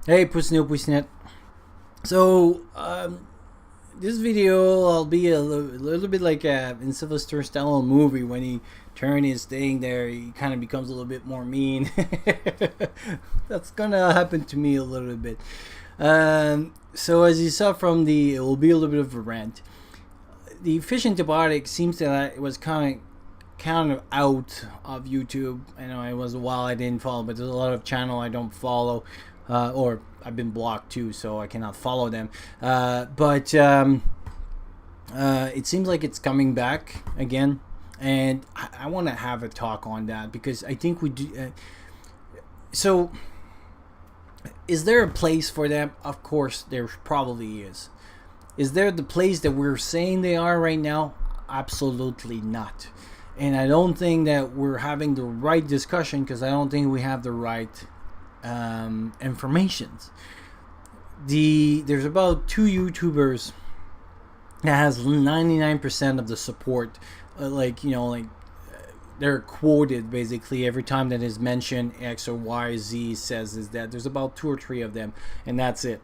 Hey, Pussy So, this video, I'll be a little bit like in Sylvester Stallone movie when he turned his thing there, he kind of becomes a little bit more mean. That's gonna happen to me a little bit. So as you saw from it will be a little bit of a rant. The fish antibiotic seems that it was kind of out of YouTube. I know it was a while I didn't follow, but there's a lot of channel I don't follow, or I've been blocked too, so I cannot follow them. But it seems like it's coming back again, and I want to have a talk on that because I think we do. So, is there a place for them? Of course, there probably is. Is there the place that we're saying they are right now? Absolutely not. And I don't think that we're having the right discussion because I don't think we have the right informations. There's about 2 YouTubers that has 99% of the support. They're quoted basically every time that is mentioned. X or Y, Z says is that there's about 2 or 3 of them, and that's it.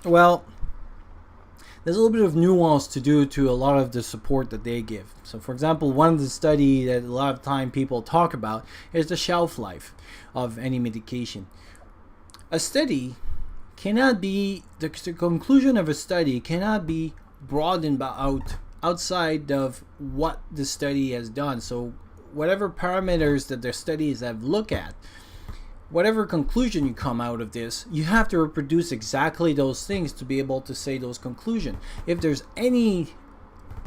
Well, there's a little bit of nuance to do to a lot of the support that they give. So for example, one of the study that a lot of time people talk about is the shelf life of any medication. A study cannot be, the conclusion of a study cannot be broadened outside of what the study has done. So whatever parameters that the studies have looked at, whatever conclusion you come out of this, you have to reproduce exactly those things to be able to say those conclusions. If there's any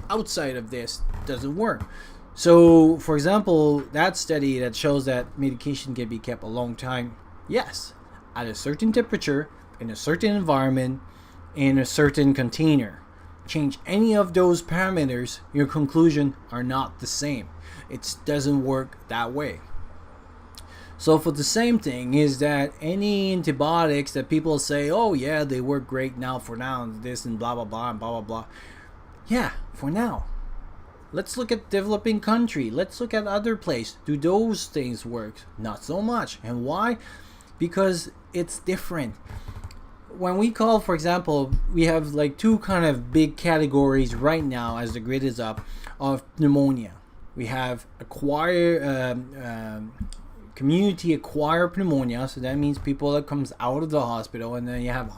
outside of this, it doesn't work. So, for example, that study that shows that medication can be kept a long time, yes, at a certain temperature, in a certain environment, in a certain container. Change any of those parameters, your conclusion are not the same. It doesn't work that way. So for the same thing is that any antibiotics that people say, oh yeah, they work great now for now, and this and blah blah blah and blah blah blah. Yeah, for now. Let's look at developing country. Let's look at other place. Do those things work? Not so much. And why? Because it's different. When we call, for example, we have like 2 kind of big categories right now as the grid is up of pneumonia. We have community acquired pneumonia, so that means people that comes out of the hospital, and then you have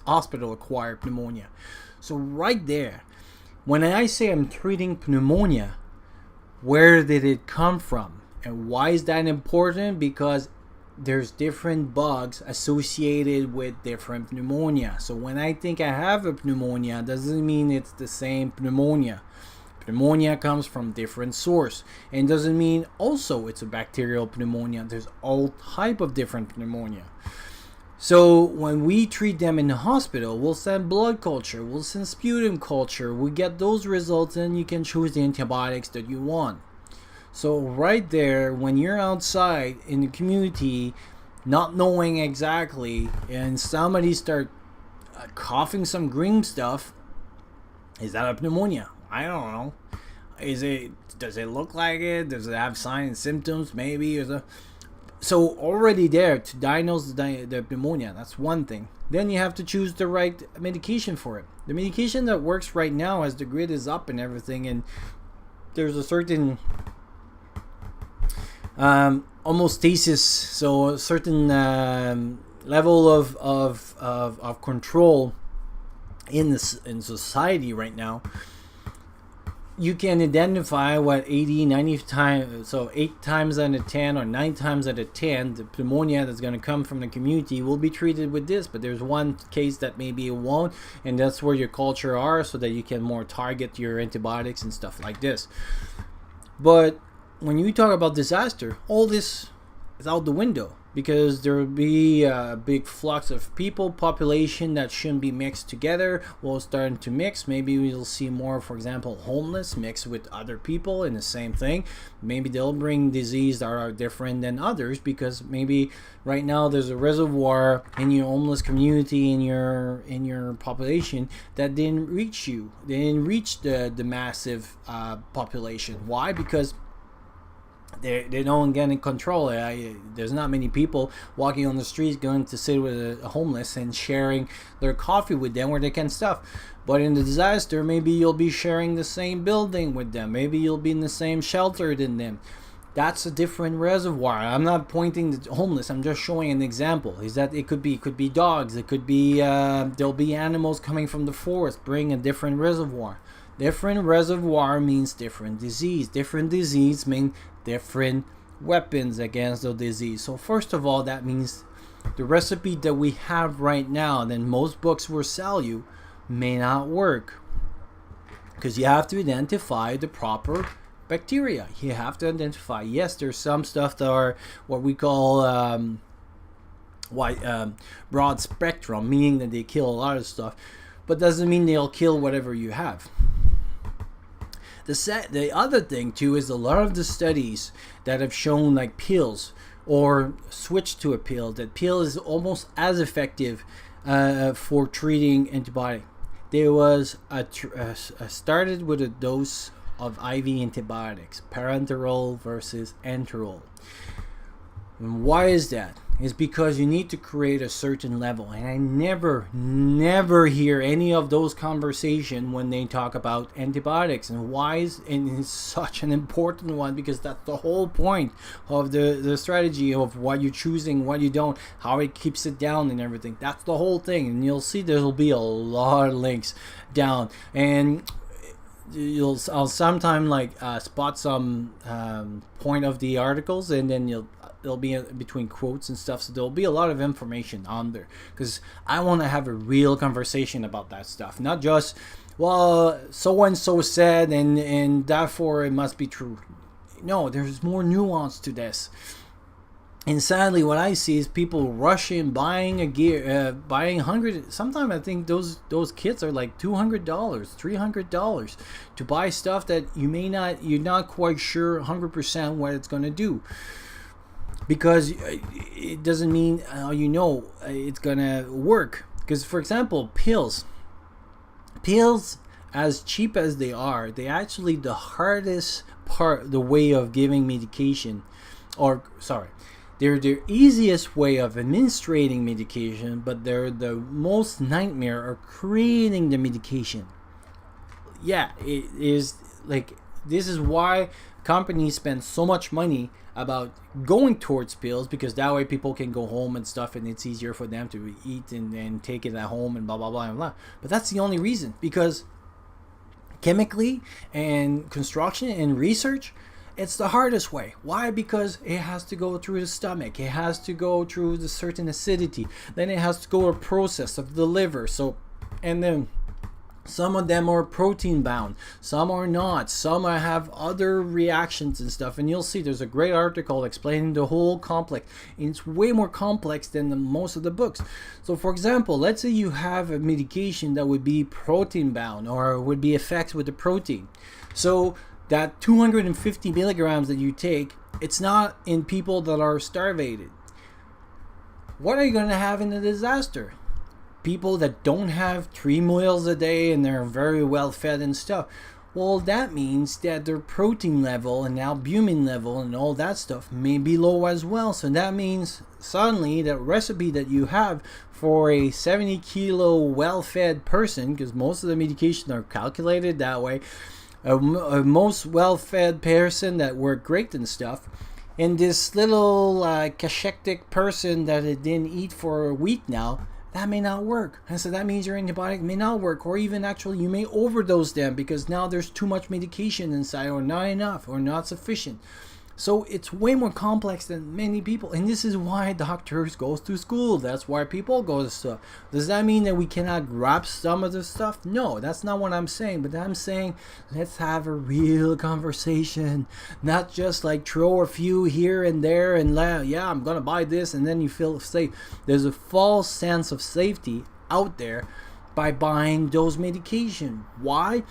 hospital acquired pneumonia. So right there, when I say I'm treating pneumonia, where did it come from? And why is that important? Because there's different bugs associated with different pneumonia. So when I think I have a pneumonia, doesn't mean it's the same pneumonia. Pneumonia comes from different source, and doesn't mean also it's a bacterial pneumonia. There's all type of different pneumonia. So when we treat them in the hospital, we'll send blood culture, we'll send sputum culture, we get those results, and you can choose the antibiotics that you want. So right there, when you're outside in the community not knowing exactly, and somebody start coughing some green stuff, is that a pneumonia? I don't know. Does it look like it? Does it have signs and symptoms? Maybe. So already there to diagnose the pneumonia, that's one thing. Then you have to choose the right medication for it. The medication that works right now as the grid is up and everything, and there's a certain homeostasis, so a certain level of control in society right now. You can identify what 80, 90 times, so 8 times out of 10 or 9 times out of 10, the pneumonia that's going to come from the community will be treated with this. But there's one case that maybe it won't, and that's where your culture are, so that you can more target your antibiotics and stuff like this. But when you talk about disaster, all this is out the window, because there will be a big flux of population that shouldn't be mixed together will start to mix. Maybe we'll see more, for example, homeless mixed with other people in the same thing. Maybe they'll bring disease that are different than others, because maybe right now there's a reservoir in your homeless community, in your population, that didn't reach you. They didn't reach the massive population. Why? Because they don't get in control. There's not many people walking on the streets going to sit with a homeless and sharing their coffee with them where they can stuff. But in the disaster, maybe you'll be sharing the same building with them. Maybe you'll be in the same shelter than them. That's a different reservoir. I'm not pointing to homeless. I'm just showing an example. Is that it could be dogs. It could be there'll be animals coming from the forest, bring a different reservoir. Different reservoir means different disease. Different disease means different weapons against the disease. So first of all, that means the recipe that we have right now, that most books will sell you, may not work, because you have to identify the proper bacteria. You have to identify, yes, there's some stuff that are what we call broad spectrum, meaning that they kill a lot of stuff, but doesn't mean they'll kill whatever you have. The other thing too is a lot of the studies that have shown like pills or switched to a pill, that pill is almost as effective for treating antibiotic. There was started with a dose of IV antibiotics, parenteral versus enteral. And why is that? It's because you need to create a certain level. And I never hear any of those conversations when they talk about antibiotics. And why is it's such an important one? Because that's the whole point of the strategy of what you're choosing, what you don't, how it keeps it down and everything. That's the whole thing. And you'll see there'll be a lot of links down. And I'll sometime spot some point of the articles, and then it'll be between quotes and stuff, so there'll be a lot of information on there, because I want to have a real conversation about that stuff, not just, well, so and so said and therefore it must be true. No, there's more nuance to this. And sadly, what I see is people rushing, buying a gear, buying 100. Sometimes I think those kits are like $200, $300 to buy stuff that you're not quite sure 100% what it's going to do. Because it doesn't mean it's going to work. Because, for example, pills, as cheap as they are, they actually the hardest part, the way of giving medication, they're the easiest way of administrating medication, but they're the most nightmare of creating the medication. Yeah, it is like, this is why companies spend so much money about going towards pills, because that way people can go home and stuff, and it's easier for them to eat and take it at home and blah blah blah and blah. But that's the only reason, because chemically and construction and research, it's the hardest way. Why? Because it has to go through the stomach. It has to go through the certain acidity. Then it has to go a process of the liver. So, and then some of them are protein bound. Some are not. Some have other reactions and stuff. And you'll see there's a great article explaining the whole complex. And it's way more complex than most of the books. So, for example, let's say you have a medication that would be protein bound or would be effects with the protein. So that 250 milligrams that you take, it's not in people that are starvated. What are you going to have in a disaster? People that don't have 3 meals a day and they're very well fed and stuff. Well, that means that their protein level and albumin level and all that stuff may be low as well. So that means suddenly that recipe that you have for a 70 kilo well-fed person, because most of the medications are calculated that way, a most well-fed person that worked great and stuff, and this little cachectic person that it didn't eat for a week now, that may not work. And so that means your antibiotic may not work, or even actually you may overdose them because now there's too much medication inside, or not enough, or not sufficient. So it's way more complex than many people, and this is why doctors go to school. That's why people go to stuff. Does that mean that we cannot grasp some of the stuff? No, that's not what I'm saying. But I'm saying let's have a real conversation, not just like throw a few here and there and yeah, I'm gonna buy this, and then you feel safe. There's a false sense of safety out there by buying those medication. Why?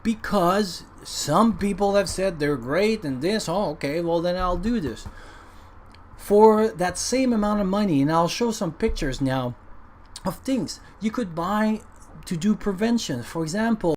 Because some people have said they're great and this, okay, well then I'll do this. For that same amount of money, and I'll show some pictures now of things you could buy to do prevention. For example,